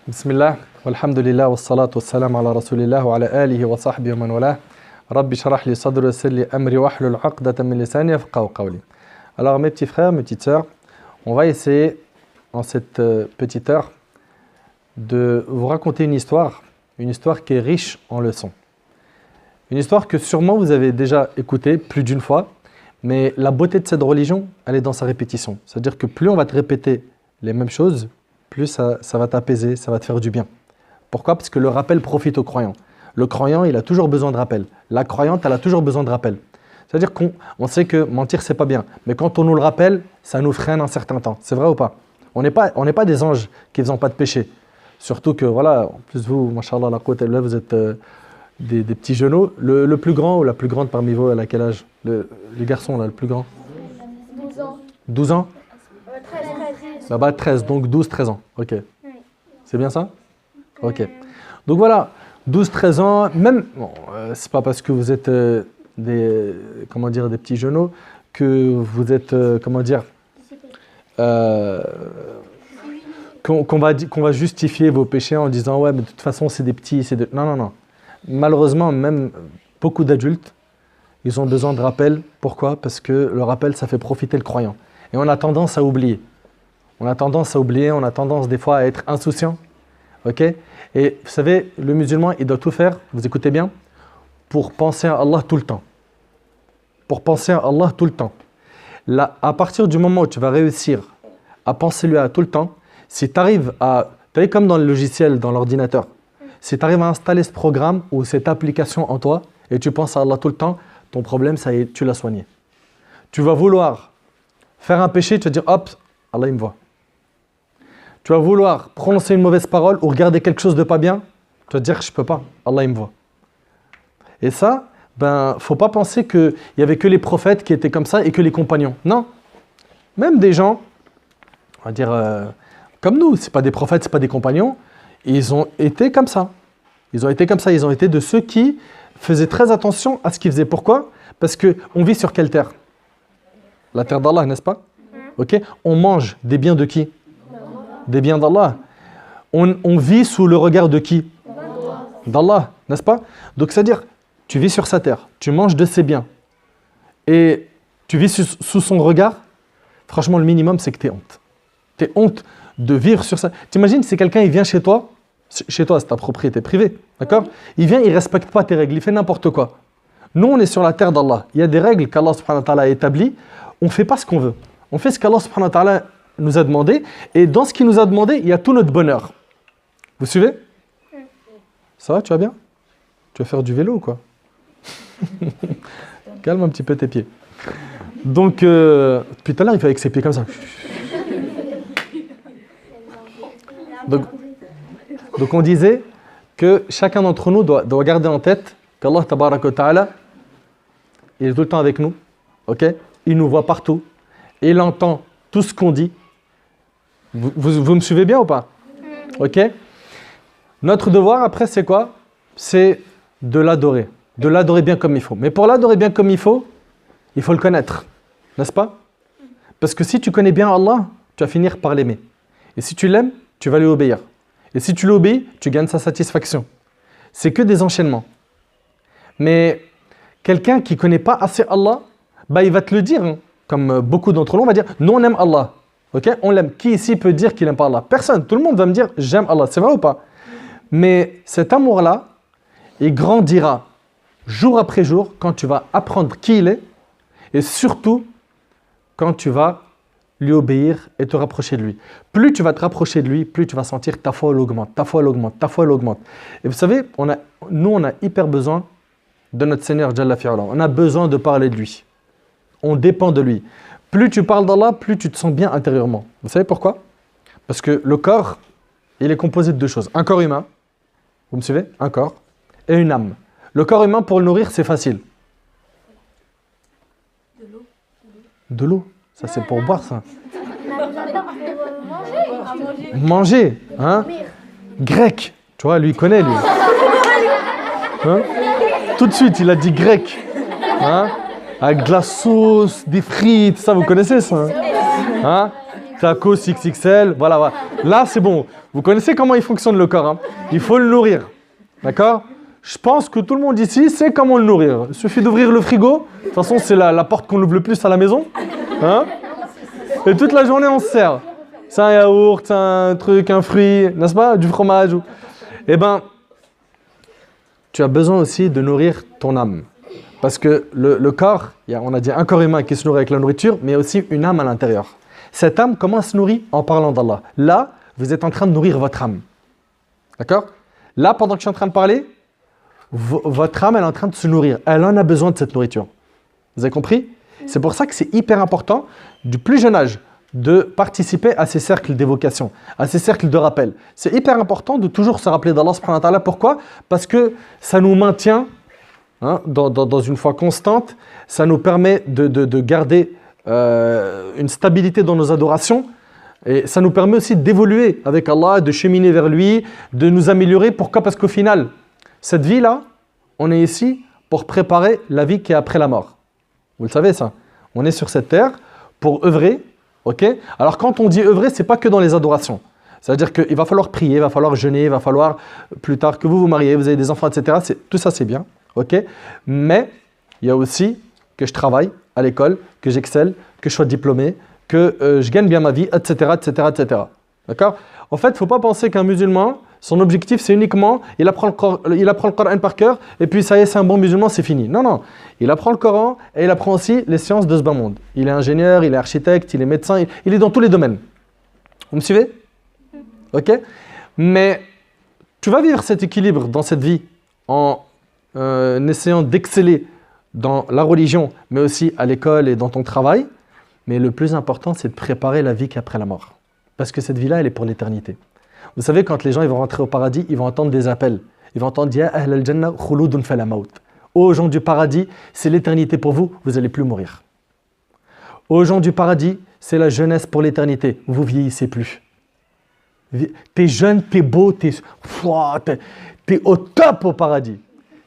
Bismillah, walhamdulillah, wassalatu wassalamu ala rasulillah wa ala alihi wa sahbihi wa man walah. Rabbi shrah li sadri wa yassir li amri wahlul 'uqdatan min lisani yafqahu qawli. Alors mes petits frères, mes petites sœurs, on va essayer en cette petite heure de vous raconter une histoire qui est riche en leçons. Une histoire que sûrement vous avez déjà écoutée plus d'une fois, mais la beauté de cette religion, elle est dans sa répétition. C'est-à-dire que plus on va te répéter les mêmes choses, plus ça va t'apaiser, ça va te faire du bien. Pourquoi? Parce que le rappel profite au croyant. Le croyant, il a toujours besoin de rappel. La croyante, elle a toujours besoin de rappel. C'est-à-dire qu'on sait que mentir, c'est pas bien. Mais quand on nous le rappelle, ça nous freine un certain temps. C'est vrai ou pas? On n'est pas des anges qui ne font pas de péché. Surtout que, voilà, en plus vous, machallah, la côte, là, vous êtes des petits genoux. Le plus grand ou la plus grande parmi vous, elle a quel âge? Les garçons, là, le plus grand? 12 ans. 12 ans? 13. Là-bas, 13, donc 12, 13 ans. Ok. Oui. C'est bien ça? Ok. Donc voilà, 12, 13 ans, même, bon, c'est pas parce que vous êtes des petits genoux que vous êtes, qu'on va justifier vos péchés en disant ouais, mais de toute façon, c'est des petits, Non. Malheureusement, même beaucoup d'adultes, ils ont besoin de rappel. Pourquoi? Parce que le rappel, ça fait profiter le croyant. Et on a tendance à oublier. On a tendance des fois à être insouciant. Ok? Et vous savez, le musulman, il doit tout faire, vous écoutez bien, pour penser à Allah tout le temps. Là, à partir du moment où tu vas réussir à penser lui à tout le temps, si tu arrives à... Tu sais, comme dans le logiciel, dans l'ordinateur, si tu arrives à installer ce programme ou cette application en toi et tu penses à Allah tout le temps, ton problème, ça y est, tu l'as soigné. Tu vas vouloir faire un péché, tu vas dire hop, Allah il me voit. Tu vas vouloir prononcer une mauvaise parole ou regarder quelque chose de pas bien, tu vas dire je peux pas, Allah il me voit. Et ça, faut pas penser qu'il y avait que les prophètes qui étaient comme ça et que les compagnons. Non. Même des gens, on va dire comme nous, c'est pas des prophètes, c'est pas des compagnons, ils ont été comme ça. Ils ont été de ceux qui faisaient très attention à ce qu'ils faisaient. Pourquoi? Parce qu'on vit sur quelle terre? La terre d'Allah, n'est-ce pas? Ok. On mange des biens de qui? Des biens d'Allah. On vit sous le regard de qui? D'Allah, n'est-ce pas? Donc c'est-à-dire, tu vis sur sa terre, tu manges de ses biens et tu vis sous son regard. Franchement, le minimum, c'est que tu aies honte. Tu aies honte de vivre sur ça. T'imagines, si quelqu'un il vient chez toi, c'est ta propriété privée, d'accord? Il vient, il ne respecte pas tes règles, il fait n'importe quoi. Nous, on est sur la terre d'Allah. Il y a des règles qu'Allah subhanahu wa ta'ala a établies. On ne fait pas ce qu'on veut. On fait ce qu'Allah subhanahu wa ta'ala nous a demandé. Et dans ce qu'il nous a demandé, il y a tout notre bonheur. Vous suivez? Ça va, tu vas bien? Tu vas faire du vélo ou quoi? Calme un petit peu tes pieds. Donc, depuis tout à l'heure, il fait avec ses pieds comme ça. Donc on disait que chacun d'entre nous doit garder en tête qu'Allah tabaraka wa ta'ala, il est tout le temps avec nous, ok? Il nous voit partout, et il entend tout ce qu'on dit. Vous me suivez bien ou pas? Ok? Notre devoir après c'est quoi? C'est de l'adorer bien comme il faut. Mais pour l'adorer bien comme il faut le connaître, n'est-ce pas? Parce que si tu connais bien Allah, tu vas finir par l'aimer. Et si tu l'aimes, tu vas lui obéir. Et si tu l'obéis, tu gagnes sa satisfaction. C'est que des enchaînements. Mais quelqu'un qui ne connaît pas assez Allah, il va te le dire, hein. Comme beaucoup d'entre nous, on va dire « Nous, on aime Allah ». Okay? On l'aime. Qui ici peut dire qu'il n'aime pas Allah? Personne. Tout le monde va me dire « J'aime Allah ». C'est vrai ou pas? Mais cet amour-là, il grandira jour après jour quand tu vas apprendre qui il est et surtout quand tu vas lui obéir et te rapprocher de lui. Plus tu vas te rapprocher de lui, plus tu vas sentir que ta foi elle augmente. Et vous savez, on a hyper besoin de notre Seigneur Jalla fi'ala. On a besoin de parler de lui. On dépend de lui. Plus tu parles d'Allah, plus tu te sens bien intérieurement. Vous savez pourquoi? Parce que le corps, il est composé de deux choses. Un corps humain, vous me suivez? Un corps, et une âme. Le corps humain, pour le nourrir, c'est facile. De l'eau. Ça, c'est pour boire, ça. Manger, hein? Grec. Tu vois, lui, il connaît, lui. Hein? Tout de suite, il a dit grec. Hein? Avec de la sauce, des frites, ça, vous connaissez, ça? Hein? Taco XXL, voilà. Là, c'est bon. Vous connaissez comment il fonctionne le corps, hein? Il faut le nourrir. D'accord? Je pense que tout le monde ici sait comment le nourrir. Il suffit d'ouvrir le frigo. De toute façon, c'est la porte qu'on ouvre le plus à la maison. Hein? Et toute la journée, on se sert. C'est un yaourt, c'est un truc, un fruit, n'est-ce pas? Du fromage. Eh bien, tu as besoin aussi de nourrir ton âme. Parce que le corps, on a dit un corps humain qui se nourrit avec la nourriture, mais aussi une âme à l'intérieur. Cette âme, comment elle se nourrit? En parlant d'Allah. Là, vous êtes en train de nourrir votre âme. D'accord? Là, pendant que je suis en train de parler, votre âme, elle est en train de se nourrir. Elle en a besoin de cette nourriture. Vous avez compris? C'est pour ça que c'est hyper important, du plus jeune âge, de participer à ces cercles d'évocation, à ces cercles de rappel. C'est hyper important de toujours se rappeler d'Allah subhanahu wa ta'ala. Pourquoi? Parce que ça nous maintient dans une foi constante, ça nous permet de garder une stabilité dans nos adorations, et ça nous permet aussi d'évoluer avec Allah, de cheminer vers lui, de nous améliorer. Pourquoi? Parce qu'au final, cette vie-là, on est ici pour préparer la vie qui est après la mort. Vous le savez ça? On est sur cette terre pour œuvrer. Ok? Alors quand on dit œuvrer, ce n'est pas que dans les adorations. C'est-à-dire qu'il va falloir prier, il va falloir jeûner, il va falloir plus tard que vous vous mariez, vous avez des enfants, etc. Tout ça c'est bien. Ok? Mais il y a aussi que je travaille à l'école, que j'excelle, que je sois diplômé, que je gagne bien ma vie, etc. etc., etc. D'accord? En fait, il ne faut pas penser qu'un musulman, son objectif c'est uniquement, il apprend le Coran par cœur et puis ça y est, c'est un bon musulman, c'est fini. Non, non. Il apprend le Coran et il apprend aussi les sciences de ce bas monde. Il est ingénieur, il est architecte, il est médecin, il est dans tous les domaines. Vous me suivez? Ok? Mais tu vas vivre cet équilibre dans cette vie en essayant d'exceller dans la religion, mais aussi à l'école et dans ton travail. Mais le plus important, c'est de préparer la vie qu'après la mort. Parce que cette vie-là, elle est pour l'éternité. Vous savez, quand les gens ils vont rentrer au paradis, ils vont entendre des appels. Ils vont entendre « Ya ahl al-jannah khuludun fala maut » Ô gens du paradis, c'est l'éternité pour vous, vous n'allez plus mourir. Ô gens du paradis, c'est la jeunesse pour l'éternité, vous vieillissez plus. T'es jeune, t'es beau, t'es au top au paradis.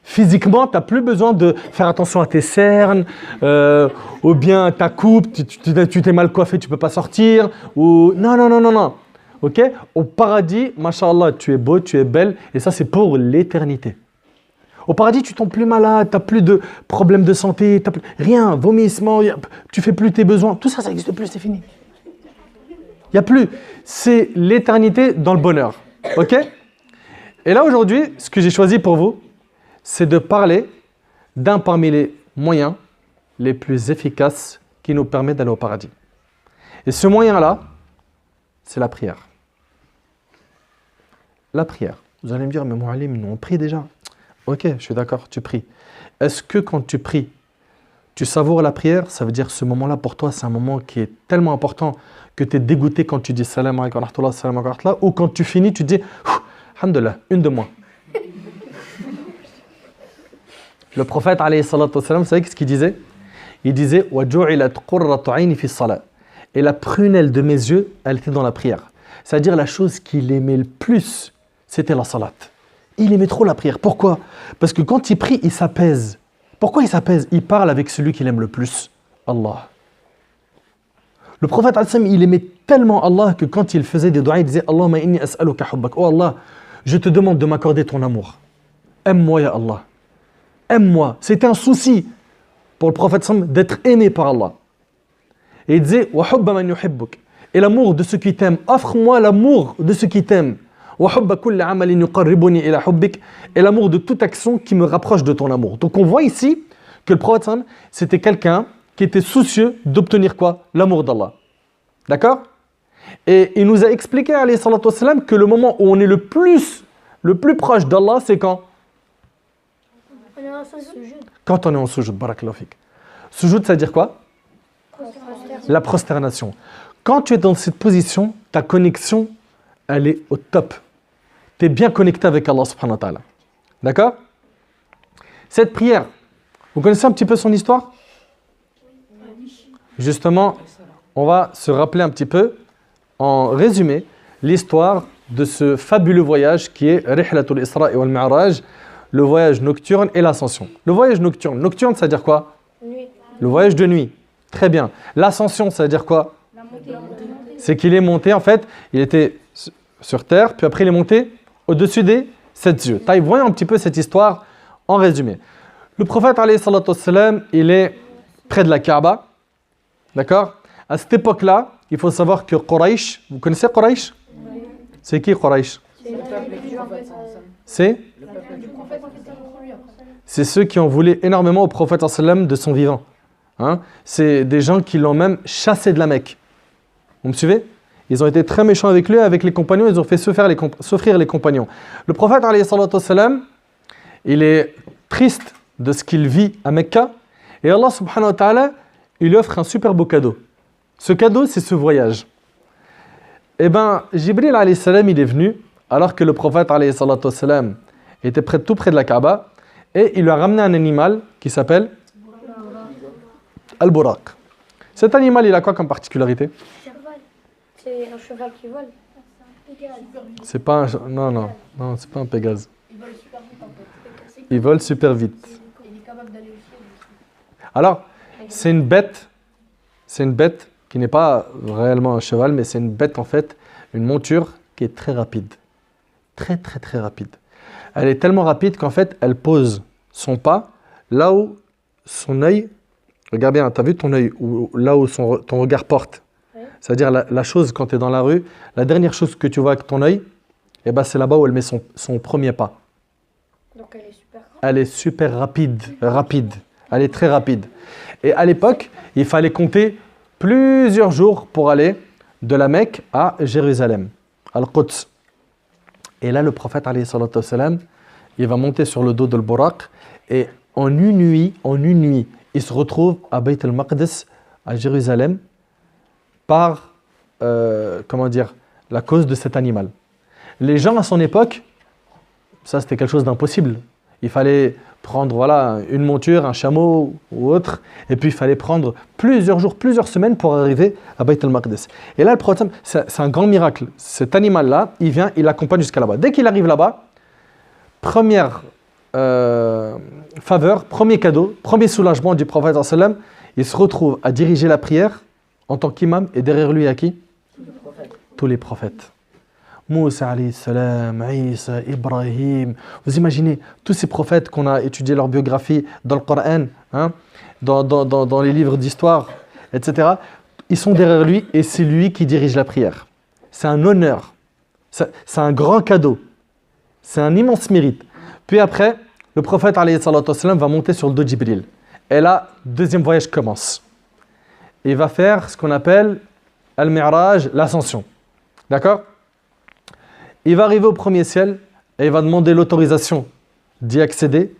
Physiquement, tu n'as plus besoin de faire attention à tes cernes, ou bien ta coupe, tu t'es mal coiffé, tu ne peux pas sortir. Ou... Non. Ok? Au paradis, mashallah, tu es beau, tu es belle, et ça c'est pour l'éternité. Au paradis, tu ne tombes plus malade, tu n'as plus de problèmes de santé, rien, vomissement, tu ne fais plus tes besoins. Tout ça, ça n'existe plus, c'est fini. Il n'y a plus. C'est l'éternité dans le bonheur. Ok? Et là, aujourd'hui, ce que j'ai choisi pour vous, c'est de parler d'un parmi les moyens les plus efficaces qui nous permettent d'aller au paradis. Et ce moyen-là, c'est la prière. La prière. Vous allez me dire, mais Moualim, nous on prie déjà. Ok, je suis d'accord, tu pries. Est-ce que quand tu pries, tu savoures la prière? Ça veut dire que ce moment-là, pour toi, c'est un moment qui est tellement important que tu es dégoûté quand tu dis salam alaikum wa rahmatullah, salam alaikum wa rahmatullah, ou quand tu finis, tu dis alhamdulillah, une de moins. Le prophète, alayhi salatu wassalam, vous savez ce qu'il disait? Il disait wa ju'ilat qurratu ayni fi s-salat. Et la prunelle de mes yeux, elle était dans la prière. C'est-à-dire la chose qu'il aimait le plus, c'était la salat. Il aimait trop la prière. Pourquoi? Parce que quand il prie, il s'apaise. Pourquoi il s'apaise? Il parle avec celui qu'il aime le plus, Allah. Le prophète, il aimait tellement Allah que quand il faisait des doigts, il disait Allahumma inni as'aluka hubbak. Oh Allah, je te demande de m'accorder ton amour. Aime-moi, ya Allah. Aime-moi. C'était un souci pour le prophète d'être aimé par Allah. Et il disait wa hubba man yuhibbuk. Et l'amour de ceux qui t'aiment. Offre-moi l'amour de ceux qui t'aiment. Et l'amour de toute action qui me rapproche de ton amour. Donc on voit ici que le prophète c'était quelqu'un qui était soucieux d'obtenir quoi? L'amour d'Allah. D'accord? Et il nous a expliqué alayhi salatu wassalam, que le moment où on est le plus proche d'Allah, c'est quand? Quand on est en sujoud, barakallahu fik. Sujoud, ça veut dire quoi? La prosternation. Quand tu es dans cette position, ta connexion, elle est au top. Tu es bien connecté avec Allah subhanahu wa ta'ala. D'accord? Cette prière, vous connaissez un petit peu son histoire? Justement, on va se rappeler un petit peu, en résumé, l'histoire de ce fabuleux voyage qui est Rihlatul Isra wal Mi'raj, le voyage nocturne et l'ascension. Le voyage nocturne. Nocturne, ça veut dire quoi? Nuit. Le voyage de nuit. Très bien. L'ascension, ça veut dire quoi? C'est qu'il est monté, en fait, il était sur terre, puis après il est monté au-dessus des 7 yeux. Voyons un petit peu cette histoire en résumé. Le prophète, alayhi salatu wassalam, il est près de la Kaaba. D'accord? À cette époque-là, il faut savoir que Quraysh, vous connaissez Quraysh? C'est qui Quraysh? C'est ceux qui ont voulu énormément au prophète sallam de son vivant. Hein? C'est des gens qui l'ont même chassé de la Mecque. Vous me suivez? Ils ont été très méchants avec lui, avec les compagnons, ils ont fait souffrir les compagnons. Le prophète, alayhi salatu wassalam, il est triste de ce qu'il vit à Mecca, et Allah subhanahu wa ta'ala, il lui offre un super beau cadeau. Ce cadeau, c'est ce voyage. Eh bien, Jibril alayhi salam, il est venu, alors que le prophète alayhi salatu wassalam était tout près de la Kaaba, et il lui a ramené un animal qui s'appelle Al-Buraq. Cet animal, il a quoi comme particularité? C'est un cheval qui vole. C'est pas un... Non, c'est pas un Pégase. Il vole super vite. Il est capable d'aller au ciel. Alors, c'est une bête qui n'est pas réellement un cheval, mais c'est une bête en fait, une monture qui est très rapide. Très, très, très rapide. Elle est tellement rapide qu'en fait, elle pose son pas là où son œil, regarde bien, tu as vu ton œil, là où ton regard porte. C'est-à-dire la chose, quand tu es dans la rue, la dernière chose que tu vois avec ton œil, eh ben, c'est là-bas où elle met son premier pas. Donc elle est super rapide. Elle est super rapide. Elle est très rapide. Et à l'époque, il fallait compter plusieurs jours pour aller de la Mecque à Jérusalem, Al-Quds. Et là, le prophète, alayhi salatu wassalam, il va monter sur le dos de l'Buraq et en une nuit, il se retrouve à Bayt al-Maqdis, à Jérusalem, par, la cause de cet animal. Les gens à son époque, ça c'était quelque chose d'impossible. Il fallait prendre une monture, un chameau ou autre, et puis il fallait prendre plusieurs jours, plusieurs semaines pour arriver à Bayt al-Maqdis. Et là, le prophète, c'est un grand miracle. Cet animal-là, il vient, il l'accompagne jusqu'à là-bas. Dès qu'il arrive là-bas, première faveur, premier cadeau, premier soulagement du prophète sallallahu alayhi wa sallam, il se retrouve à diriger la prière en tant qu'imam, et derrière lui, il y a qui? Tous les prophètes. Moussa alayhi salam, Isa, Ibrahim. Vous imaginez tous ces prophètes qu'on a étudié leur biographie dans le Coran, hein, dans les livres d'histoire, etc. Ils sont derrière lui et c'est lui qui dirige la prière. C'est un honneur, c'est un grand cadeau, c'est un immense mérite. Puis après, le prophète alayhi salatu wassalam, va monter sur le dos de Jibril. Et là, deuxième voyage commence. Il va faire ce qu'on appelle Al-Mi'raj, l'ascension. D'accord? Il va arriver au premier ciel et il va demander l'autorisation d'y accéder.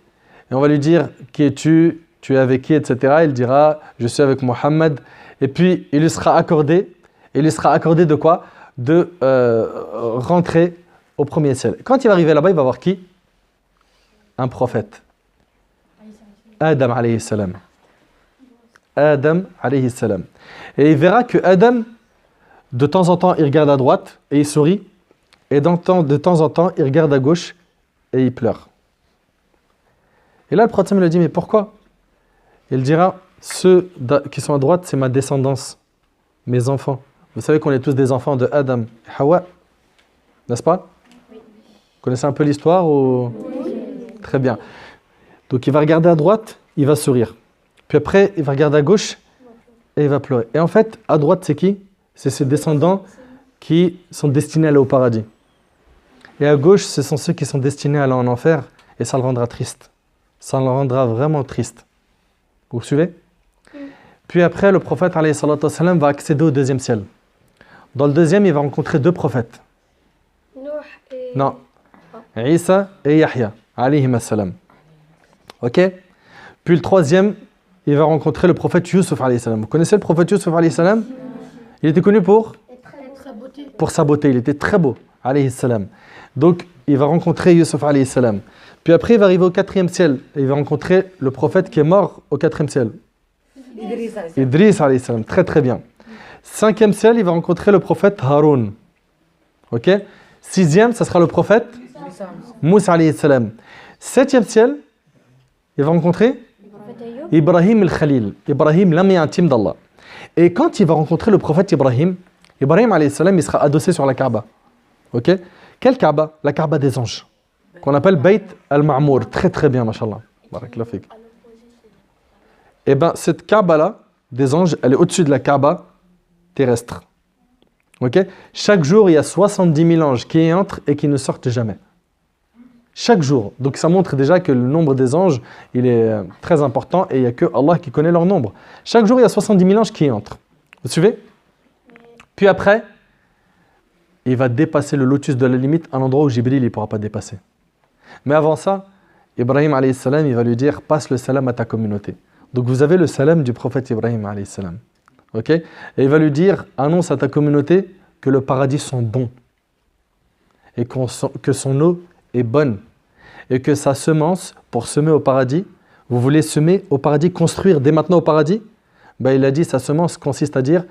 Et on va lui dire, qui es-tu? Tu es avec qui? Etc. Il dira, je suis avec Mohammed. Et puis, il lui sera accordé de quoi? De rentrer au premier ciel. Quand il va arriver là-bas, il va voir qui? Un prophète. Adam alayhi salam. Adam alayhi salam. Et il verra que Adam, de temps en temps, il regarde à droite et il sourit. Et de temps en temps, il regarde à gauche et il pleure. Et là, le prophète lui dit, mais pourquoi? Il dira, ceux qui sont à droite, c'est ma descendance, mes enfants. Vous savez qu'on est tous des enfants de Adam et Hawa, n'est-ce pas? Oui. Vous connaissez un peu l'histoire ou... Oui. Très bien. Donc il va regarder à droite, il va sourire. Puis après, il va regarder à gauche et il va pleurer. Et en fait, à droite, c'est qui? C'est ses descendants qui sont destinés à aller au paradis. Et à gauche, ce sont ceux qui sont destinés à aller en enfer et ça le rendra triste. Ça le rendra vraiment triste. Vous suivez? Puis après, le prophète alayhi salatu wassalam, va accéder au deuxième ciel. Dans le deuxième, il va rencontrer deux prophètes. Non. Isa et Yahya, alayhim assalam. Ok? Puis le troisième, il va rencontrer le prophète Yusuf alayhi salam. Vous connaissez le prophète Yusuf alayhi salam? Il était connu pour sa beauté. Il était très beau, alayhi salam. Donc, il va rencontrer Yusuf alayhi salam. Puis après, il va arriver au quatrième ciel. Et il va rencontrer le prophète qui est mort au quatrième ciel. Idris alayhi salam. Très très bien. Cinquième ciel, il va rencontrer le prophète Haroun. Ok? Sixième, ça sera le prophète Moussa alayhi salam. Septième ciel, il va rencontrer Ibrahim al-Khalil. Ibrahim, l'ami intime d'Allah. Et quand il va rencontrer le prophète Ibrahim, Ibrahim alayhi salam, il sera adossé sur la Kaaba. Ok? Quelle Kaaba? La Kaaba des anges, qu'on appelle Bayt al-Ma'mour. Très très bien, mashallah. Barakallahu fik. Et bien, cette Kaaba-là, des anges, elle est au-dessus de la Kaaba terrestre. Ok? Chaque jour, il y a 70 000 anges qui y entrent et qui ne sortent jamais. Chaque jour. Donc ça montre déjà que le nombre des anges, il est très important et il n'y a que Allah qui connaît leur nombre. Chaque jour, il y a 70 000 anges qui y entrent. Vous suivez? Puis après, il va dépasser le lotus de la limite, un endroit où Jibril ne pourra pas dépasser. Mais avant ça, Ibrahim alayhi salam, il va lui dire, passe le salam à ta communauté. Donc vous avez le salam du prophète Ibrahim alayhi salam. Ok? Et il va lui dire, annonce à ta communauté que le paradis sont bons et que son eau est bonne et que sa semence pour semer au paradis, vous voulez semer au paradis, construire dès maintenant au paradis, ben il a dit sa semence consiste à dire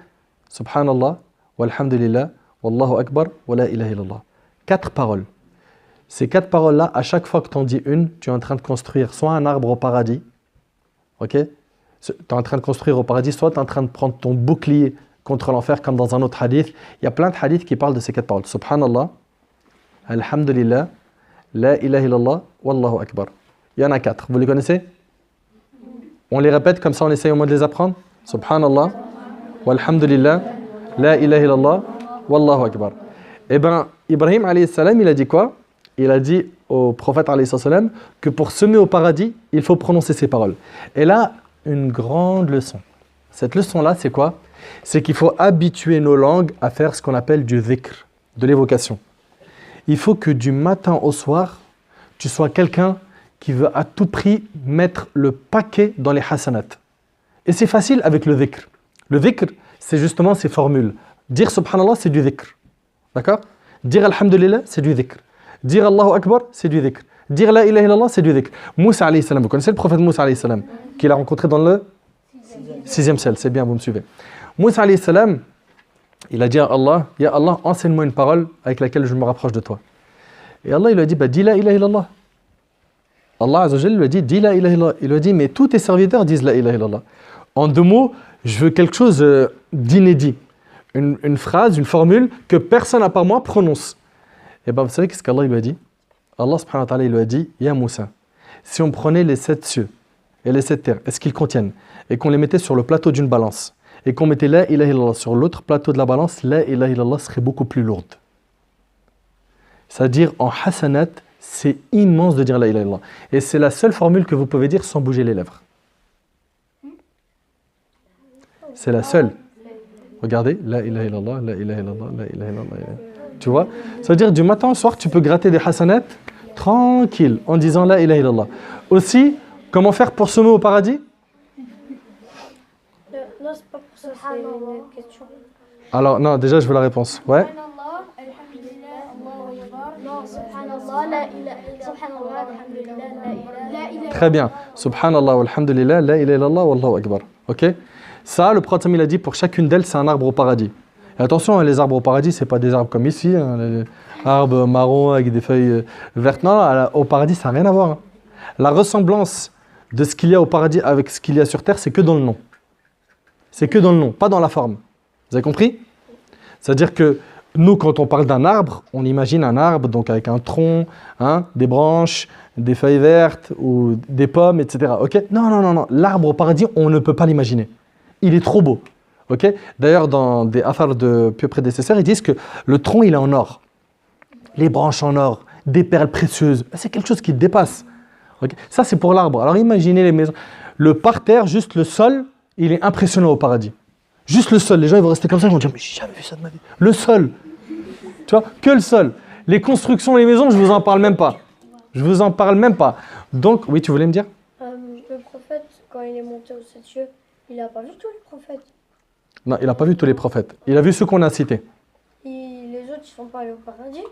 Subhanallah, walhamdulillah, wallahu akbar, wa la ilaha illallah. 4 paroles. Ces 4 paroles-là, à chaque fois que tu en dis une, tu es en train de construire soit un arbre au paradis, ok? Tu es en train de construire au paradis, soit tu es en train de prendre ton bouclier contre l'enfer, comme dans un autre hadith. Il y a plein de hadiths qui parlent de ces 4 paroles. Subhanallah, alhamdulillah, la ilaha illallah, wallahu akbar. Il y en a 4. Vous les connaissez? On les répète comme ça, on essaye au moins de les apprendre. Subhanallah, walhamdulillah, la ilaha illallah, wallahu akbar. Eh bien, Ibrahim alayhi salam, il a dit quoi? Il a dit au prophète alayhi salam que pour semer au paradis, il faut prononcer ces paroles. Et là, une grande leçon. Cette leçon-là, c'est quoi? C'est qu'il faut habituer nos langues à faire ce qu'on appelle du dhikr, de l'évocation. Il faut que du matin au soir, tu sois quelqu'un qui veut à tout prix mettre le paquet dans les hasanat. Et c'est facile avec le dhikr. Le dhikr, c'est justement ces formules. Dire subhanallah, c'est du dhikr. D'accord? Dire alhamdulillah, c'est du dhikr. Dire Allahu akbar, c'est du dhikr. Dire la ilaha illallah, c'est du dhikr. Moussa alayhi salam, vous connaissez le prophète Moussa alayhi salam, qu'il a rencontré dans le 6e ciel. C'est bien, vous me suivez. Moussa alayhi salam, il a dit à Allah, Ya Allah, enseigne-moi une parole avec laquelle je me rapproche de toi. Et Allah, il lui a dit, dis la ilaha illallah. Allah Azza wa Jalla lui a dit, dis la ilaha illallah. Il lui a dit, mais tous tes serviteurs disent la ilaha illallah. En 2 mots, je veux quelque chose d'inédit. Une phrase, une formule que personne à part moi prononce. Et bien, vous savez qu'est-ce qu'Allah lui a dit? Allah subhanahu wa ta'ala, il lui a dit, Ya Moussa, si on prenait les 7 cieux et les 7 terres, est-ce qu'ils contiennent? Et qu'on les mettait sur le plateau d'une balance, et qu'on mettait la ilaha illallah sur l'autre plateau de la balance, la ilaha illallah serait beaucoup plus lourde. C'est-à-dire, en hasanat, c'est immense de dire la ilaha illallah. Et c'est la seule formule que vous pouvez dire sans bouger les lèvres. C'est la seule. Regardez, la ilaha illallah, la ilaha illallah, la ilaha illallah. Tu vois? Ça veut dire, du matin au soir, tu peux gratter des hasanat tranquille, en disant la ilaha illallah. Aussi, comment faire pour semer au paradis? Non, c'est pas pour ça, c'est une question. Alors, non, déjà, je veux la réponse. Ouais. Très bien. Subhanallah, walhamdulillah, la ilaha illallah, wallahu akbar. Ok? Ça, le prophète il a dit, pour chacune d'elles, c'est un arbre au paradis. Et attention, les arbres au paradis, c'est pas des arbres comme ici, hein, les arbres marrons avec des feuilles vertes. Non, au paradis, ça n'a rien à voir. Hein. La ressemblance de ce qu'il y a au paradis avec ce qu'il y a sur terre, c'est que dans le nom. C'est que dans le nom, pas dans la forme. Vous avez compris? C'est-à-dire que nous, quand on parle d'un arbre, on imagine un arbre donc avec un tronc, hein, des branches, des feuilles vertes ou des pommes, etc. Okay? Non, non, non, non. L'arbre au paradis, on ne peut pas l'imaginer. Il est trop beau. Okay? D'ailleurs, dans des affaires de pieux prédécesseurs, ils disent que le tronc, il est en or. Les branches en or, des perles précieuses. C'est quelque chose qui dépasse. Okay? Ça, c'est pour l'arbre. Alors, imaginez les maisons. Le parterre, juste le sol, il est impressionnant au paradis. Juste le sol. Les gens, ils vont rester comme ça, ils vont dire, mais j'ai jamais vu ça de ma vie. Le sol. Tu vois, que le sol. Les constructions, les maisons, je ne vous en parle même pas. Je vous en parle même pas. Donc, oui, tu voulais me dire? Le prophète, quand il est monté aux 7 cieux, il n'a pas vu tous les prophètes. Non, il n'a pas vu tous les prophètes. Il a vu ceux qu'on a cités. Les autres, ils ne sont pas allés au paradis?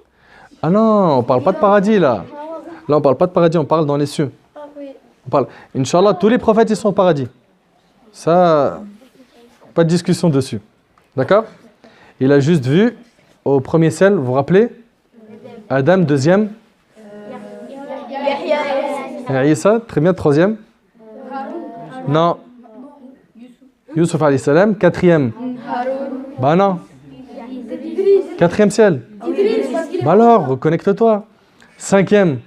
Ah non, on ne parle pas de paradis là. Là, on ne parle pas de paradis, on parle dans les cieux. Ah oui. On parle. Inch'Allah, tous les prophètes, ils sont au paradis. Ça, pas de discussion dessus. D'accord? Il a juste vu au premier ciel, vous vous rappelez? Adam, deuxième? Isa, très bien, troisième? Non. Yusuf alayhi salam, quatrième? Bah non. Quatrième ciel. Bah alors, reconnecte-toi. Cinquième,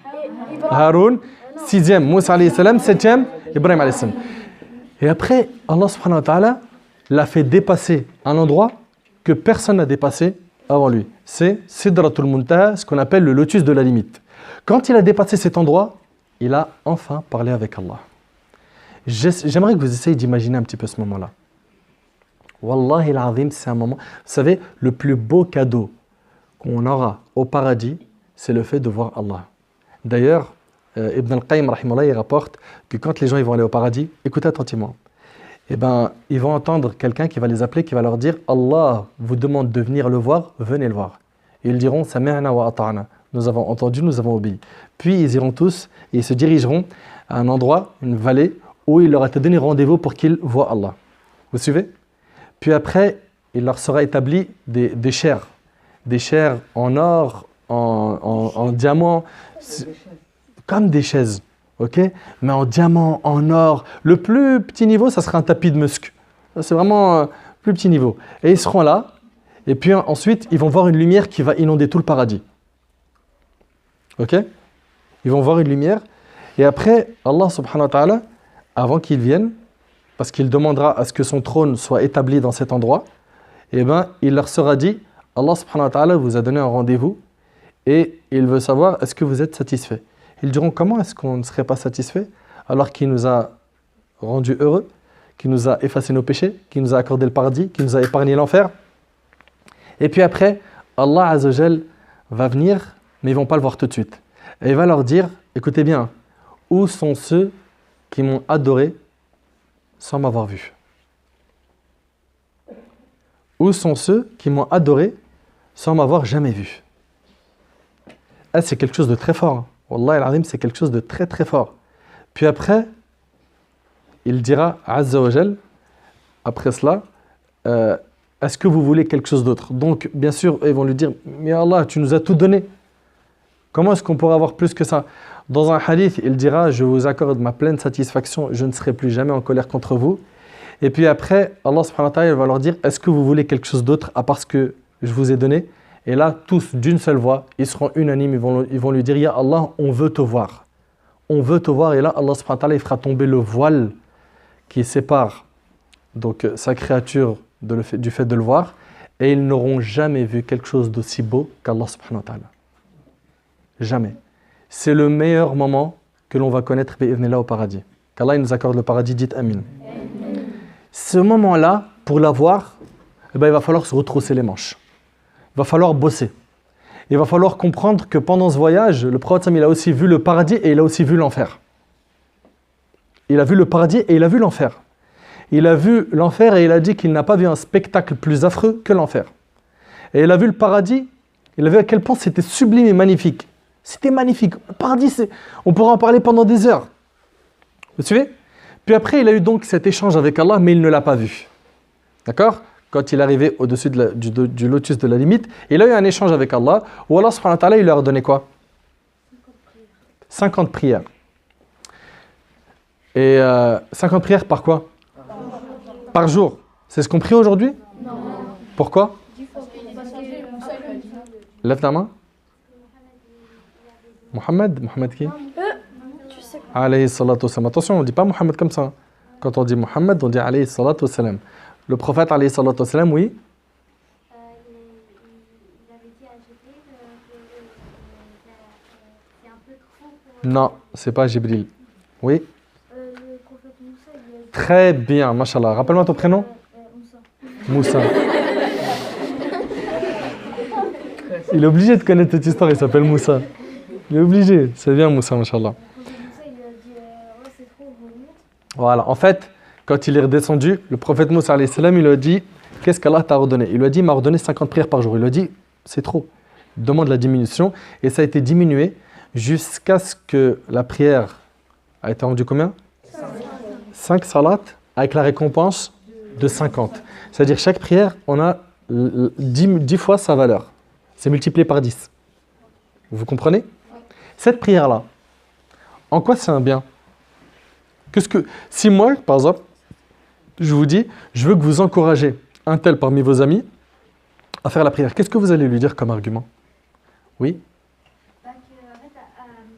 Haroun. Sixième, Moussa alayhi salam. Septième, Ibrahim alayhi salam. Et après, Allah subhanahu wa ta'ala l'a fait dépasser un endroit que personne n'a dépassé avant lui. C'est Sidratul Muntaha, ce qu'on appelle le lotus de la limite. Quand il a dépassé cet endroit, il a enfin parlé avec Allah. J'aimerais que vous essayiez d'imaginer un petit peu ce moment-là. Wallahi al-azim, c'est un moment... Vous savez, le plus beau cadeau qu'on aura au paradis, c'est le fait de voir Allah. D'ailleurs, Ibn al-Qayyim, rahimahullah, il rapporte que quand les gens ils vont aller au paradis, écoutez attentivement, eh ben, ils vont entendre quelqu'un qui va les appeler, qui va leur dire « Allah vous demande de venir le voir, venez le voir ». Et ils diront « Sami'na wa ata'na ». Nous avons entendu, nous avons obéi. Puis ils iront tous et ils se dirigeront à un endroit, une vallée, où il leur a été donné rendez-vous pour qu'ils voient Allah. Vous suivez? Puis après, il leur sera établi des chairs en or, en diamant, comme des chaises, ok? Mais en diamant, en or. Le plus petit niveau, ça sera un tapis de musc. C'est vraiment le plus petit niveau. Et ils seront là, et puis ensuite, ils vont voir une lumière qui va inonder tout le paradis. Ok? Ils vont voir une lumière, et après, Allah subhanahu wa ta'ala, avant qu'ils viennent, parce qu'il demandera à ce que son trône soit établi dans cet endroit, eh ben, il leur sera dit, Allah subhanahu wa ta'ala vous a donné un rendez-vous, et il veut savoir, est-ce que vous êtes satisfait? Ils diront, comment est-ce qu'on ne serait pas satisfait alors qu'il nous a rendus heureux, qu'il nous a effacé nos péchés, qu'il nous a accordé le paradis, qu'il nous a épargné l'enfer. Et puis après, Allah Azzawajal va venir, mais ils ne vont pas le voir tout de suite. Et il va leur dire, écoutez bien, où sont ceux qui m'ont adoré sans m'avoir vu? Où sont ceux qui m'ont adoré sans m'avoir jamais vu? Ah, c'est quelque chose de très fort. Hein. Wallah al-azim, c'est quelque chose de très très fort. Puis après, il dira, Azza wa Jal, après cela, est-ce que vous voulez quelque chose d'autre? Donc, bien sûr, ils vont lui dire, mais Allah, tu nous as tout donné. Comment est-ce qu'on pourrait avoir plus que ça? Dans un hadith, il dira, je vous accorde ma pleine satisfaction, je ne serai plus jamais en colère contre vous. Et puis après, Allah subhanahu wa ta'ala va leur dire, est-ce que vous voulez quelque chose d'autre à part ce que je vous ai donné? Et là, tous d'une seule voix, ils seront unanimes, ils vont lui dire, ya Allah, on veut te voir. On veut te voir. Et là, Allah subhanahu wa ta'ala, il fera tomber le voile qui sépare donc, sa créature du fait de le voir. Et ils n'auront jamais vu quelque chose d'aussi beau qu'Allah subhanahu wa ta'ala. Jamais. C'est le meilleur moment que l'on va connaître bi'idhnillah au paradis. Qu'Allah nous accorde le paradis, dites Amin. Ce moment-là, pour l'avoir, eh ben, il va falloir se retrousser les manches. Il va falloir bosser. Il va falloir comprendre que pendant ce voyage, le prophète il a aussi vu le paradis et il a aussi vu l'enfer. Il a vu le paradis et il a vu l'enfer. Il a vu l'enfer et il a dit qu'il n'a pas vu un spectacle plus affreux que l'enfer. Et il a vu le paradis, il a vu à quel point c'était sublime et magnifique. C'était magnifique. Le paradis, on pourrait en parler pendant des heures. Vous suivez? Puis après, il a eu donc cet échange avec Allah, mais il ne l'a pas vu. D'accord? Quand il est arrivé au-dessus du lotus de la limite, il a eu un échange avec Allah, où Allah subhanahu wa ta'ala, il leur a donné quoi? 50 prières. Et 50 prières par quoi? Par jour. C'est ce qu'on prie aujourd'hui? Non. Pourquoi? Lève ta main. Mohammed qui? Alayhi salatu wassalam. Attention, on ne dit pas Mohammed comme ça. Quand on dit Mohammed, on dit alayhi salatu wassalam. Le prophète alayhi salatu wassalam, oui. Il avait dit à Jibril que c'est un peu trop pour... Non, c'est pas Jibril. Oui. Le prophète Moussa, il a dit... Très bien, mashallah. Rappelle-moi ton prénom. Moussa. Moussa. Il est obligé de connaître cette histoire, il s'appelle Moussa. Il est obligé, c'est bien Moussa, mashallah. Moussa, il a dit, ouais, c'est trop, remonte. Voilà, en fait, quand il est redescendu, le prophète Moussa alayhi salam, il lui a dit, qu'est-ce qu'Allah t'a ordonné? Il lui a dit, il m'a ordonné 50 prières par jour. Il lui a dit, c'est trop. Il demande la diminution, et ça a été diminué jusqu'à ce que la prière a été rendue combien? 5 salats, avec la récompense de 50. C'est-à-dire, chaque prière, on a 10 fois sa valeur. C'est multiplié par 10. Vous comprenez? Cette prière-là, en quoi c'est un bien? Si moi, par exemple, je vous dis, je veux que vous encouragez un tel parmi vos amis à faire la prière. Qu'est-ce que vous allez lui dire comme argument? Oui? Bah que, en fait,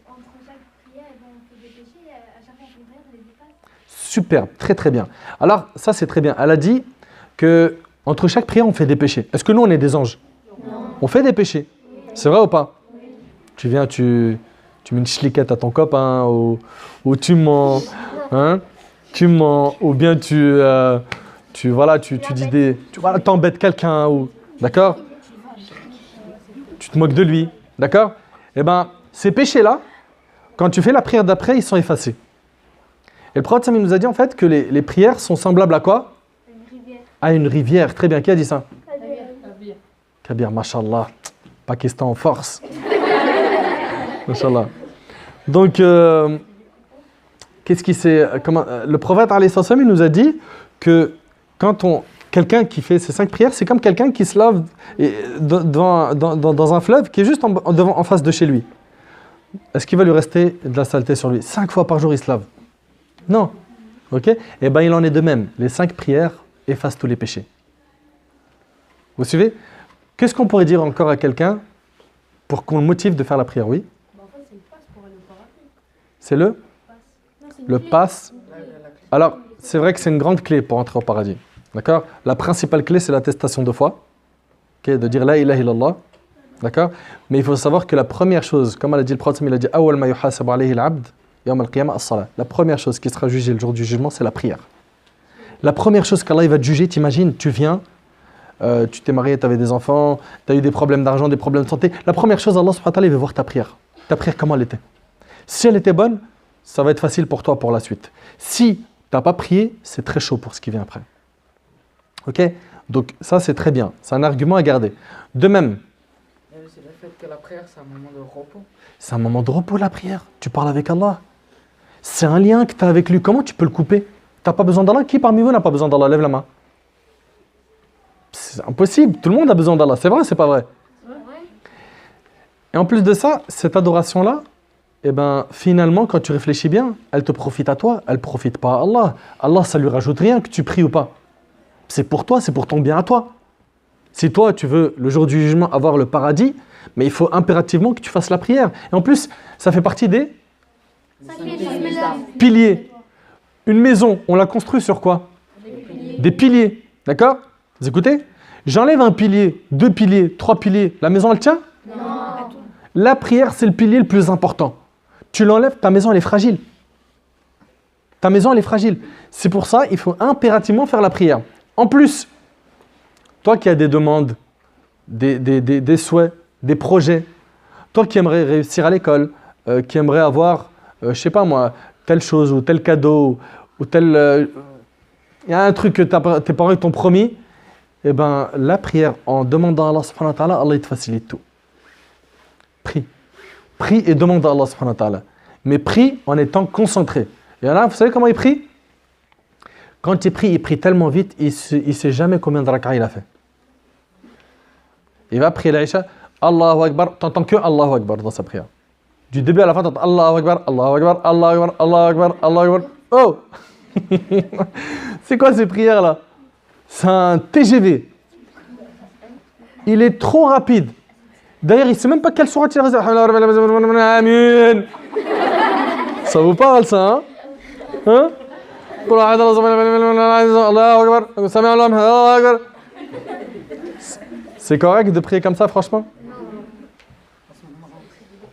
entre chaque prière, eh ben, on fait des péchés, à chaque fois qu'on fait une prière, on les efface. Superbe, très très bien. Alors, ça c'est très bien. Elle a dit que entre chaque prière, on fait des péchés. Est-ce que nous, on est des anges? Non. On fait des péchés. C'est vrai ou pas? Tu viens, tu mets une chliquette à ton copain, ou tu mens, hein? Tu mens, ou bien voilà, tu dis voilà, t'embêtes quelqu'un, ou d'accord? Tu te moques de lui, d'accord? Eh bien, ces péchés-là, quand tu fais la prière d'après, ils sont effacés. Et le prophète Sami nous a dit en fait que les prières sont semblables à quoi? Une rivière. À une rivière. Très bien, qui a dit ça? Kabir. Kabir, mashallah. Pakistan en force. Mashallah. Donc, qu'est-ce qui s'est... le prophète alayhi salam, il nous a dit que quand quelqu'un qui fait ces 5 prières, c'est comme quelqu'un qui se lave dans un fleuve qui est juste en face de chez lui. Est-ce qu'il va lui rester de la saleté sur lui? 5 fois par jour, il se lave? Non. Ok? Eh bien, il en est de même. Les 5 prières effacent tous les péchés. Vous suivez? Qu'est-ce qu'on pourrait dire encore à quelqu'un pour qu'on le motive de faire la prière? Oui? En fait, c'est le pass pour aller au paradis. C'est le pass. Alors, c'est vrai que c'est une grande clé pour entrer au paradis. D'accord? La principale clé, c'est l'attestation de foi. Okay? De dire la ilaha illallah. D'accord? Mais il faut savoir que la première chose, comme elle a dit le prophète, il a dit awwal ma yuhasabu alayhi al-abd yawm al-qiyamah as-salah. La première chose qui sera jugée le jour du jugement, c'est la prière. La première chose qu'Allah va te juger, t'imagines, tu viens, tu t'es marié, tu avais des enfants, tu as eu des problèmes d'argent, des problèmes de santé. La première chose, Allah subhanahu wa ta'ala, il veut voir ta prière. Ta prière, comment elle était? Si elle était bonne, ça va être facile pour toi pour la suite. Si tu n'as pas prié, c'est très chaud pour ce qui vient après. Ok? Donc ça, c'est très bien. C'est un argument à garder. De même, C'est le fait que la prière, c'est un moment de repos. c'est un moment de repos, la prière. Tu parles avec Allah. C'est un lien que tu as avec lui. Comment tu peux le couper? Tu n'as pas besoin d'Allah? Qui parmi vous n'a pas besoin d'Allah? Lève la main. C'est impossible. Tout le monde a besoin d'Allah. C'est vrai ou c'est pas vrai? Et en plus de ça, cette adoration-là, eh ben, finalement, quand tu réfléchis bien, elle te profite à toi. Elle ne profite pas à Allah. Allah, ça lui rajoute rien que tu pries ou pas. C'est pour toi, c'est pour ton bien à toi. Si toi, tu veux, le jour du jugement, avoir le paradis, mais il faut impérativement que tu fasses la prière. Et en plus, ça fait partie des piliers. Une maison, on la construit sur quoi? Des piliers. D'accord? Vous écoutez? J'enlève un pilier, 2 piliers, 3 piliers. La maison, elle tient? Non. La prière, c'est le pilier le plus important. Tu l'enlèves, ta maison, elle est fragile. Ta maison, elle est fragile. C'est pour ça, il faut impérativement faire la prière. En plus, toi qui as des demandes, des souhaits, des projets, toi qui aimerais réussir à l'école, qui aimerais avoir, je ne sais pas moi, telle chose ou tel cadeau, ou tel... Il y a un truc que tes parents t'ont promis, eh bien, la prière, en demandant à Allah subhanahu wa ta'ala, Allah il te facilite tout. Prie. Prie et demande à Allah subhanahu wa ta'ala. Mais prie en étant concentré. Et là, vous savez comment il prie? Quand il prie tellement vite, il ne sait jamais combien de raka'a il a fait. Il va prier l'Aïcha, Allahu Akbar, tu n'entends que Allahu Akbar dans sa prière. Du début à la fin, tu entends Allahu Akbar, Allahu Akbar, Allahu Akbar, Allahu Akbar, Allahu Akbar. Oh! C'est quoi ces prières-là? C'est un TGV. Il est trop rapide. D'ailleurs, il ne sait même pas quelle sourate il a. Ça vous parle, ça, hein? C'est correct de prier comme ça, franchement?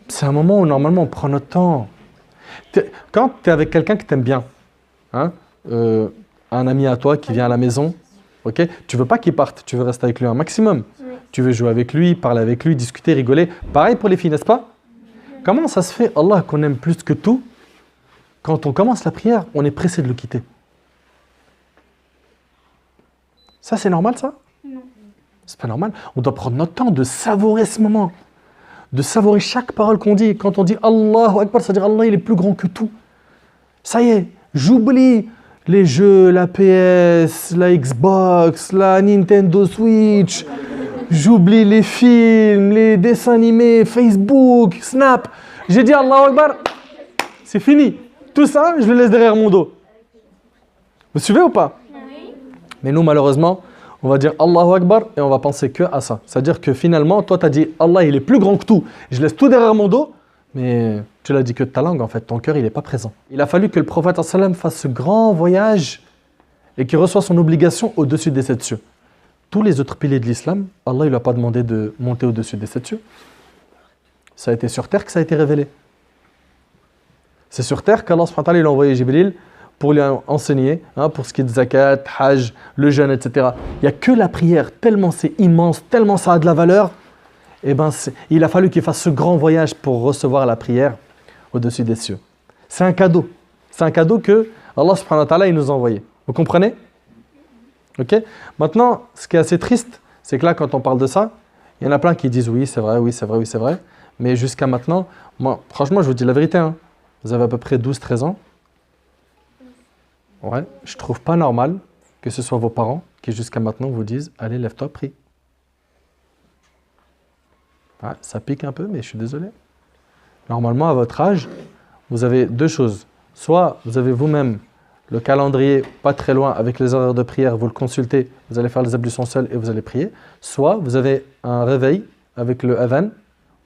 C'est un moment où normalement on prend notre temps. Quand tu es avec quelqu'un que tu aimes bien, hein, un ami à toi qui vient à la maison, okay, tu ne veux pas qu'il parte, tu veux rester avec lui un maximum. Oui. Tu veux jouer avec lui, parler avec lui, discuter, rigoler. Pareil pour les filles, n'est-ce pas? Comment ça se fait, Allah, qu'on aime plus que tout? Quand on commence la prière, on est pressé de le quitter. Ça, c'est normal, ça? Non. C'est pas normal. On doit prendre notre temps de savourer ce moment. De savourer chaque parole qu'on dit. Quand on dit Allahu Akbar, c'est-à-dire Allah, il est plus grand que tout. Ça y est, j'oublie les jeux, la PS, la Xbox, la Nintendo Switch. J'oublie les films, les dessins animés, Facebook, Snap. J'ai dit Allahu Akbar, c'est fini. Tout ça, je le laisse derrière mon dos. Vous suivez ou pas? Oui. Mais nous, malheureusement, on va dire Allahu Akbar et on va penser que à ça. C'est-à-dire que finalement, toi, tu as dit Allah, il est plus grand que tout. Je laisse tout derrière mon dos, mais tu l'as dit que de ta langue, en fait. Ton cœur, il n'est pas présent. Il a fallu que le prophète sallam fasse ce grand voyage et qu'il reçoive son obligation au-dessus des 7 cieux. Tous les autres piliers de l'islam, Allah ne lui a pas demandé de monter au-dessus des 7 cieux. Ça a été sur terre que ça a été révélé. C'est sur terre qu'Allah subhanahu wa ta'ala, il a envoyé Jibril pour lui enseigner, pour ce qui est de zakat, hajj, le jeûne, etc. Il n'y a que la prière, tellement c'est immense, tellement ça a de la valeur, et il a fallu qu'il fasse ce grand voyage pour recevoir la prière au-dessus des cieux. C'est un cadeau. C'est un cadeau que Allah subhanahu wa ta'ala il nous a envoyé. Vous comprenez? Ok. Maintenant, ce qui est assez triste, c'est que là, quand on parle de ça, il y en a plein qui disent oui, c'est vrai, oui, c'est vrai, oui, c'est vrai. Mais jusqu'à maintenant, moi, franchement, je vous dis la vérité, vous avez à peu près 12-13 ans. Ouais, je trouve pas normal que ce soit vos parents qui, jusqu'à maintenant, vous disent allez, lève-toi, prie. Ouais, ça pique un peu, mais je suis désolé. Normalement, à votre âge, vous avez deux choses. Soit vous avez vous-même le calendrier pas très loin avec les horaires de prière, vous le consultez, vous allez faire les ablutions seul et vous allez prier. Soit vous avez un réveil avec le adhan,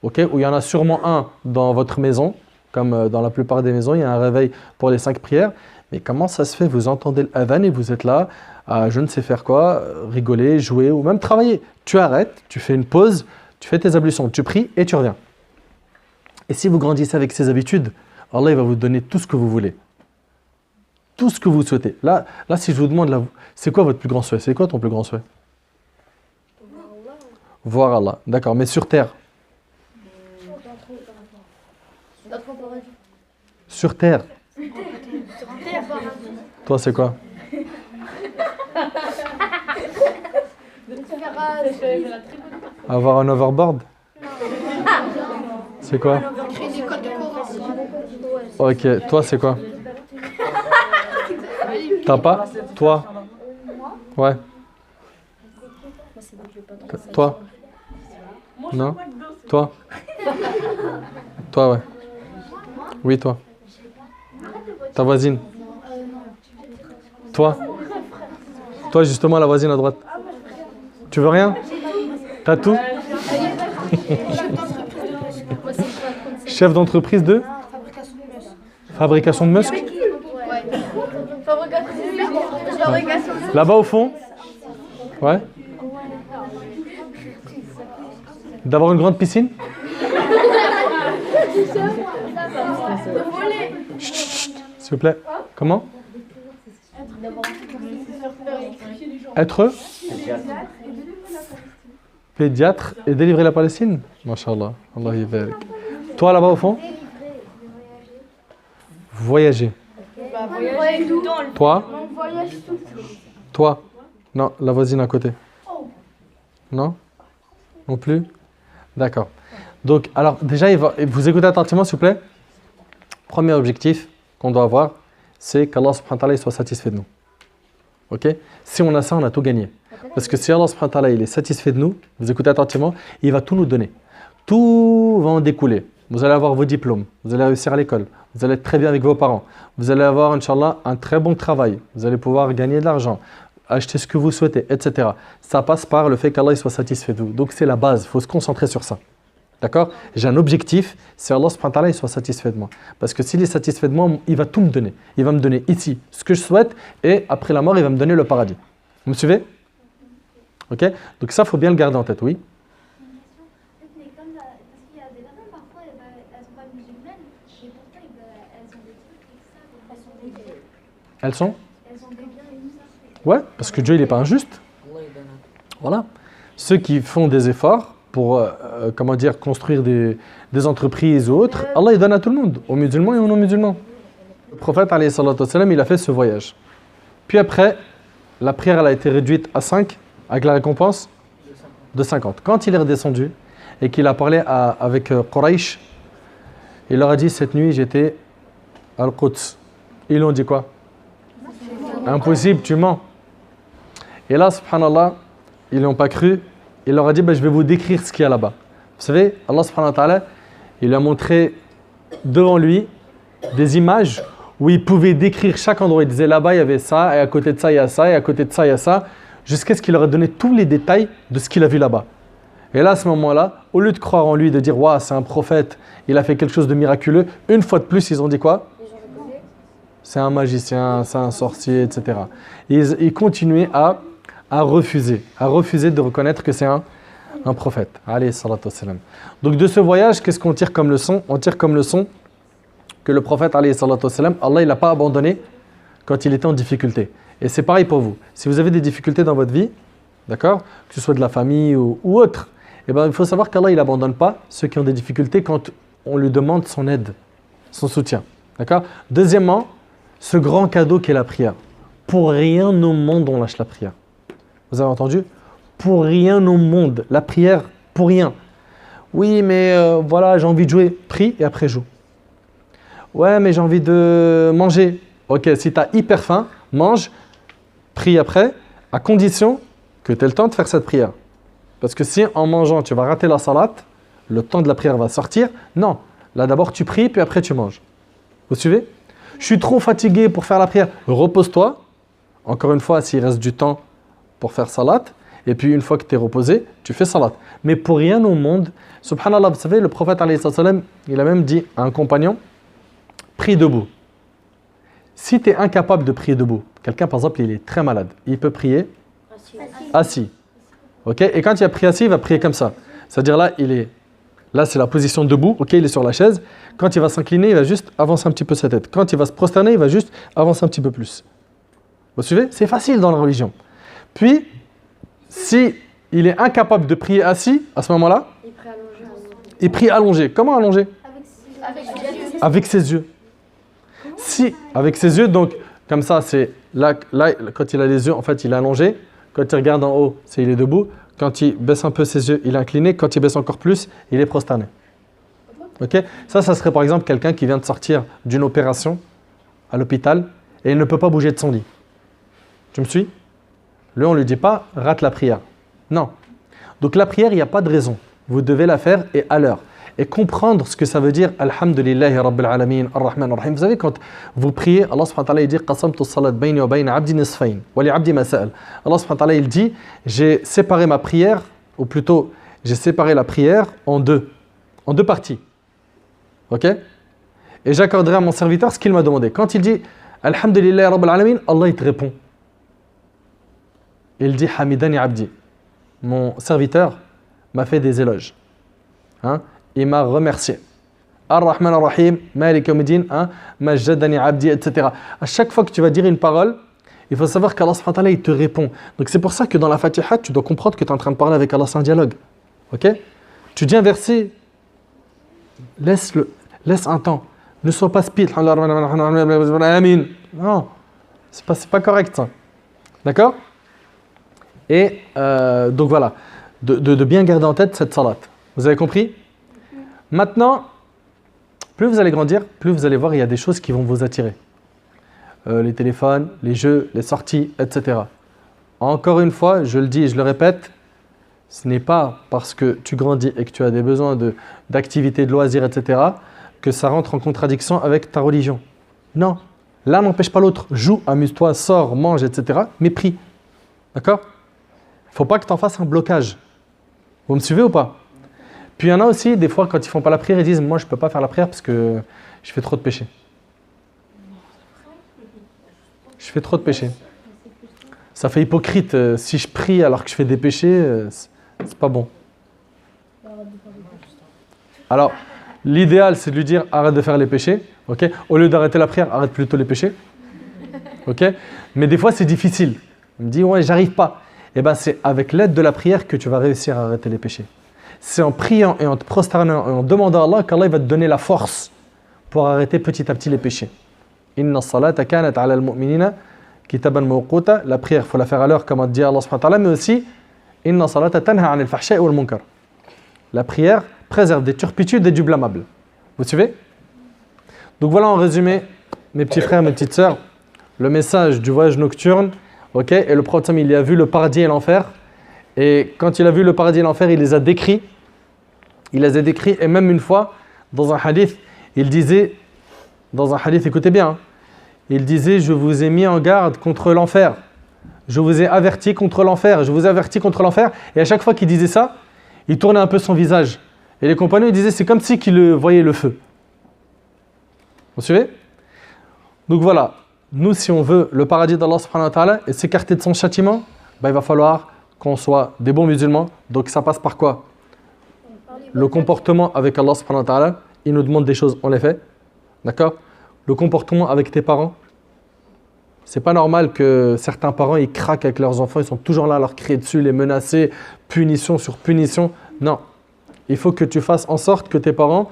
okay, où il y en a sûrement un dans votre maison, comme dans la plupart des maisons, il y a un réveil pour les 5 prières. Mais comment ça se fait? Vous entendez le adhan et vous êtes là à je ne sais faire quoi, rigoler, jouer ou même travailler. Tu arrêtes, tu fais une pause, tu fais tes ablutions, tu pries et tu reviens. Et si vous grandissez avec ces habitudes, Allah il va vous donner tout ce que vous voulez. Tout ce que vous souhaitez. Là si je vous demande, c'est quoi votre plus grand souhait? C'est quoi ton plus grand souhait? Voir Allah. D'accord, mais sur terre? Sur terre. Toi, c'est quoi? Avoir un overboard? C'est quoi? Ok, toi, c'est quoi? T'as pas? Toi? Ouais. Toi? Non? Toi? Toi, ouais. Oui, toi. Ta voisine. Toi. Toi, justement, la voisine à droite. Tu veux rien? T'as tout? Chef d'entreprise de? Fabrication de muscles? Là-bas au fond? Ouais. D'avoir une grande piscine? Chut, s'il vous plaît. Comment? Être pédiatre et délivrer la Palestine? Masha'Allah. Allah yabarak. Toi là-bas au fond? Voyager. Toi? Toi? Non, la voisine à côté. Non? Non plus? D'accord. Donc, alors déjà, vous écoutez attentivement s'il vous plaît. Premier objectif qu'on doit avoir, c'est qu'Allah subhanahu wa ta'ala soit satisfait de nous. Ok? Si on a ça, on a tout gagné. Parce que si Allah subhanahu wa ta'ala il est satisfait de nous, vous écoutez attentivement, il va tout nous donner. Tout va en découler. Vous allez avoir vos diplômes, vous allez réussir à l'école, vous allez être très bien avec vos parents, vous allez avoir, Inch'Allah, un très bon travail, vous allez pouvoir gagner de l'argent, acheter ce que vous souhaitez, etc. Ça passe par le fait qu'Allah soit satisfait de vous. Donc c'est la base, il faut se concentrer sur ça. D'accord? J'ai un objectif, c'est Allah subhanahu wa ta'ala, il soit satisfait de moi. Parce que s'il est satisfait de moi, il va tout me donner. Il va me donner ici ce que je souhaite et après la mort, il va me donner le paradis. Vous me suivez? Ok? Donc ça, il faut bien le garder en tête, oui. Mais comme parce qu'il y a des personnes, parfois, elles sont pas musulmanes, et pourtant, elles ont des trucs et ça, elles sont des biens. Elles sont? Elles ont des biens et tout ça. Ouais, parce que Dieu, il n'est pas injuste. Voilà. Ceux qui font des efforts pour, construire des entreprises ou autres, Allah, il donne à tout le monde, aux musulmans et aux non-musulmans. Le prophète, alayhi salatu wassalam, il a fait ce voyage. Puis après, la prière, elle a été réduite à 5, avec la récompense de 50. Quand il est redescendu et qu'il a parlé avec Quraysh, il leur a dit, cette nuit, j'étais à Al-Quds. Ils lui ont dit quoi? Impossible, tu mens. Et là, subhanallah, ils n'ont pas cru. Il leur a dit, je vais vous décrire ce qu'il y a là-bas. Vous savez, Allah subhanahu wa ta'ala, il lui a montré devant lui des images où il pouvait décrire chaque endroit. Il disait, là-bas, il y avait ça, et à côté de ça, il y a ça, et à côté de ça, il y a ça. jusqu'à ce qu'il leur ait donné tous les détails de ce qu'il a vu là-bas. Et là, à ce moment-là, au lieu de croire en lui, de dire « Waouh, c'est un prophète, il a fait quelque chose de miraculeux », une fois de plus, ils ont dit quoi? C'est un magicien, c'est un sorcier, etc. Ils continuaient à refuser de reconnaître que c'est un prophète. Alayhi salatu wassalam. Donc de ce voyage, qu'est-ce qu'on tire comme leçon? On tire comme leçon que le prophète, alayhi salatu wassalam, Allah, il n'a pas abandonné quand il était en difficulté. Et c'est pareil pour vous. Si vous avez des difficultés dans votre vie, d'accord, que ce soit de la famille ou autre, eh ben, il faut savoir qu'Allah, il n'abandonne pas ceux qui ont des difficultés quand on lui demande son aide, son soutien. D'accord? Deuxièmement, ce grand cadeau qu'est la prière. Pour rien au monde, on lâche la prière. Vous avez entendu? Pour rien au monde. La prière, pour rien. Oui, mais voilà, j'ai envie de jouer. Prie et après joue. Ouais, mais j'ai envie de manger. Ok, si tu as hyper faim, mange, prie après, à condition que tu aies le temps de faire cette prière. Parce que si en mangeant, tu vas rater la salat, le temps de la prière va sortir. Non, là d'abord tu pries, puis après tu manges. Vous suivez? Je suis trop fatigué pour faire la prière. Repose-toi. Encore une fois, s'il reste du temps pour faire salat, et puis une fois que tu es reposé, tu fais salat. Mais pour rien au monde, subhanallah, vous savez, le prophète, alayhi salam, il a même dit à un compagnon, prie debout. Si tu es incapable de prier debout, quelqu'un par exemple, il est très malade, il peut prier assis. Ok? Et quand il a prié assis, il va prier comme ça. C'est-à-dire là, c'est la position debout, ok, il est sur la chaise. Quand il va s'incliner, il va juste avancer un petit peu sa tête. Quand il va se prosterner, il va juste avancer un petit peu plus. Vous suivez? C'est facile dans la religion. Puis, si il est incapable de prier assis, à ce moment-là, il prie allongé. Comment allongé? Avec ses yeux. Si, avec ses yeux, donc, comme ça, c'est là, quand il a les yeux, en fait, il est allongé. Quand il regarde en haut, c'est il est debout. Quand il baisse un peu ses yeux, il est incliné. Quand il baisse encore plus, il est prosterné. Ok? Ça serait par exemple quelqu'un qui vient de sortir d'une opération à l'hôpital et il ne peut pas bouger de son lit. Tu me suis? Lui, on ne lui dit pas, rate la prière. Non. Donc la prière, il n'y a pas de raison. Vous devez la faire et à l'heure. Et comprendre ce que ça veut dire, Alhamdulillahi Rabbil Alamin, Ar-Rahman Ar-Rahim. Vous savez, quand vous priez, Allah subhanahu wa ta'ala, il dit, Qasamtu salat bayni wa bayna abdi nisfayn, wa li abdi masa'al. Allah subhanahu wa ta'ala, il dit, j'ai séparé ma prière, ou plutôt, j'ai séparé la prière en deux parties. Ok? Et j'accorderai à mon serviteur ce qu'il m'a demandé. Quand il dit, Alhamdulillahi Rabbil Alamin, Allah, il te répond. Il dit, Hamidani abdi. Mon serviteur m'a fait des éloges. Hein? Il m'a remercié. Ar-Rahman Ar-Rahim, Malik Yawmiddin, Majjadani Abdi, etc. À chaque fois que tu vas dire une parole, il faut savoir qu'Allah subhanahu wa ta'ala, il te répond. Donc c'est pour ça que dans la Fatiha, tu dois comprendre que tu es en train de parler avec Allah, c'est un dialogue. Ok? Tu dis un verset, laisse un temps. Ne sois pas speed. Amin. Non, c'est pas correct ça. D'accord? Et donc voilà, de bien garder en tête cette salat. Vous avez compris? Maintenant, plus vous allez grandir, plus vous allez voir, il y a des choses qui vont vous attirer. Les téléphones, les jeux, les sorties, etc. Encore une fois, je le dis et je le répète, ce n'est pas parce que tu grandis et que tu as des besoins d'activités, de loisirs, etc., que ça rentre en contradiction avec ta religion. Non, l'un n'empêche pas l'autre. Joue, amuse-toi, sors, mange, etc., mais prie. D'accord? Il ne faut pas que tu en fasses un blocage. Vous me suivez ou pas? Puis il y en a aussi, des fois, quand ils ne font pas la prière, ils disent « Moi, je ne peux pas faire la prière parce que je fais trop de péchés. » Je fais trop de péchés. Ça fait hypocrite. Si je prie alors que je fais des péchés, c'est pas bon. Alors, l'idéal, c'est de lui dire « Arrête de faire les péchés. » Okay? Au lieu d'arrêter la prière, arrête plutôt les péchés. Okay? Mais des fois, c'est difficile. Il me dit « Ouais, j'arrive pas. » Eh bien, c'est avec l'aide de la prière que tu vas réussir à arrêter les péchés. C'est en priant et en te prosternant et en demandant à Allah qu'Allah va te donner la force pour arrêter petit à petit les péchés. Inna salata kanat ala al-mu'minina kitaban mawquta. La prière, il faut la faire à l'heure, comme a dit Allah subhanahu wa ta'ala, mais aussi Inna salata tanha anil fahsha'i wal munkar. La prière préserve des turpitudes et du blâmable. Vous suivez? Donc voilà en résumé, mes petits frères, mes petites sœurs, le message du voyage nocturne. Ok? Et le prophète, il a vu le paradis et l'enfer. Et quand il a vu le paradis et l'enfer, il les a décrits. Il les a décrits. Et même une fois, dans un hadith, il disait, écoutez bien, il disait, je vous ai mis en garde contre l'enfer. Je vous ai averti contre l'enfer, je vous ai averti contre l'enfer. Et à chaque fois qu'il disait ça, il tournait un peu son visage. Et les compagnons ils disaient, c'est comme si qu'ils voyaient le feu. Vous suivez? Donc voilà, nous si on veut le paradis d'Allah subhanahu wa ta'ala et s'écarter de son châtiment, il va falloir qu'on soit des bons musulmans. Donc ça passe par quoi? Le comportement avec Allah subhanahu wa ta'ala, il nous demande des choses, on les fait. D'accord? Le comportement avec tes parents. C'est pas normal que certains parents ils craquent avec leurs enfants, ils sont toujours là à leur crier dessus, les menacer, punition sur punition. Non. Il faut que tu fasses en sorte que tes parents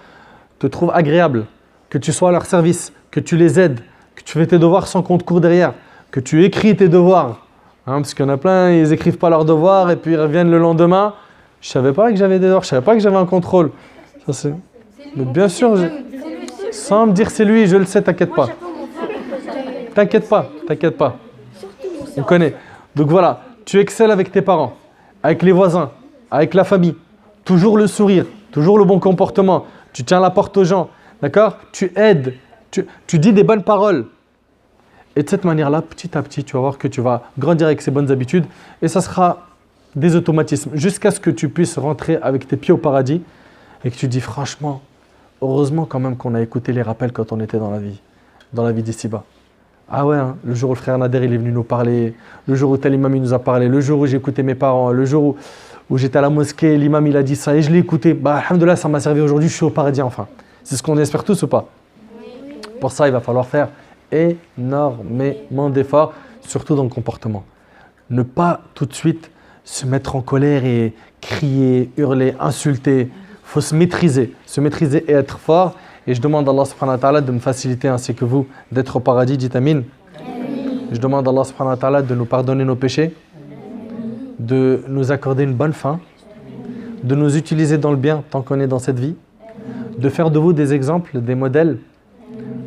te trouvent agréable, que tu sois à leur service, que tu les aides, que tu fais tes devoirs sans qu'on te court derrière, que tu écris tes devoirs. Parce qu'il y en a plein, ils écrivent pas leurs devoirs et puis ils reviennent le lendemain. Je savais pas que j'avais des devoirs, je savais pas que j'avais un contrôle. Ça, c'est... Mais bien sûr, sans me dire c'est lui, je le sais, t'inquiète pas. T'inquiète pas, t'inquiète pas. On connaît. Donc voilà, tu excelles avec tes parents, avec les voisins, avec la famille. Toujours le sourire, toujours le bon comportement. Tu tiens la porte aux gens, d'accord? Tu aides, tu dis des bonnes paroles. Et de cette manière-là, petit à petit, tu vas voir que tu vas grandir avec ces bonnes habitudes et ça sera des automatismes jusqu'à ce que tu puisses rentrer avec tes pieds au paradis et que tu dis franchement, heureusement quand même qu'on a écouté les rappels quand on était dans la vie d'ici-bas. Ah ouais, hein, le jour où le frère Nader il est venu nous parler, le jour où tel imam il nous a parlé, le jour où j'ai écouté mes parents, le jour où j'étais à la mosquée, l'imam il a dit ça et je l'ai écouté. Alhamdoulilah, ça m'a servi aujourd'hui, je suis au paradis enfin. C'est ce qu'on espère tous ou pas? Pour ça, il va falloir faire énormément d'efforts, surtout dans le comportement. Ne pas tout de suite se mettre en colère et crier, hurler, insulter. Il faut se maîtriser et être fort. Et je demande à Allah subhanahu wa ta'ala de me faciliter ainsi que vous d'être au paradis, dites amin. Je demande à Allah subhanahu wa ta'ala de nous pardonner nos péchés, de nous accorder une bonne fin, de nous utiliser dans le bien tant qu'on est dans cette vie, de faire de vous des exemples, des modèles,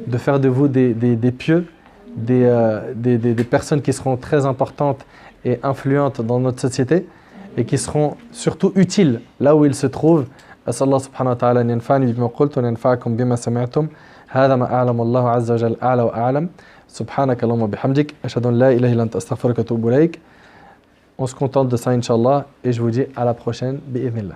de faire de vous des pieux, des personnes qui seront très importantes et influentes dans notre société et qui seront surtout utiles là où ils se trouvent. أسأل الله سبحانه وتعالى أن ينفعني بما قلت وينفعكم بما سمعتم هذا ما أعلم الله عز وجل أعلى وأعلم سبحانك اللهم وبحمدك أشهد أن لا إله إلا أنت أستغفرك وأتوب إليك. On se contente de ça, Inch'Allah, et je vous dis à la prochaine, bi'idhnillah.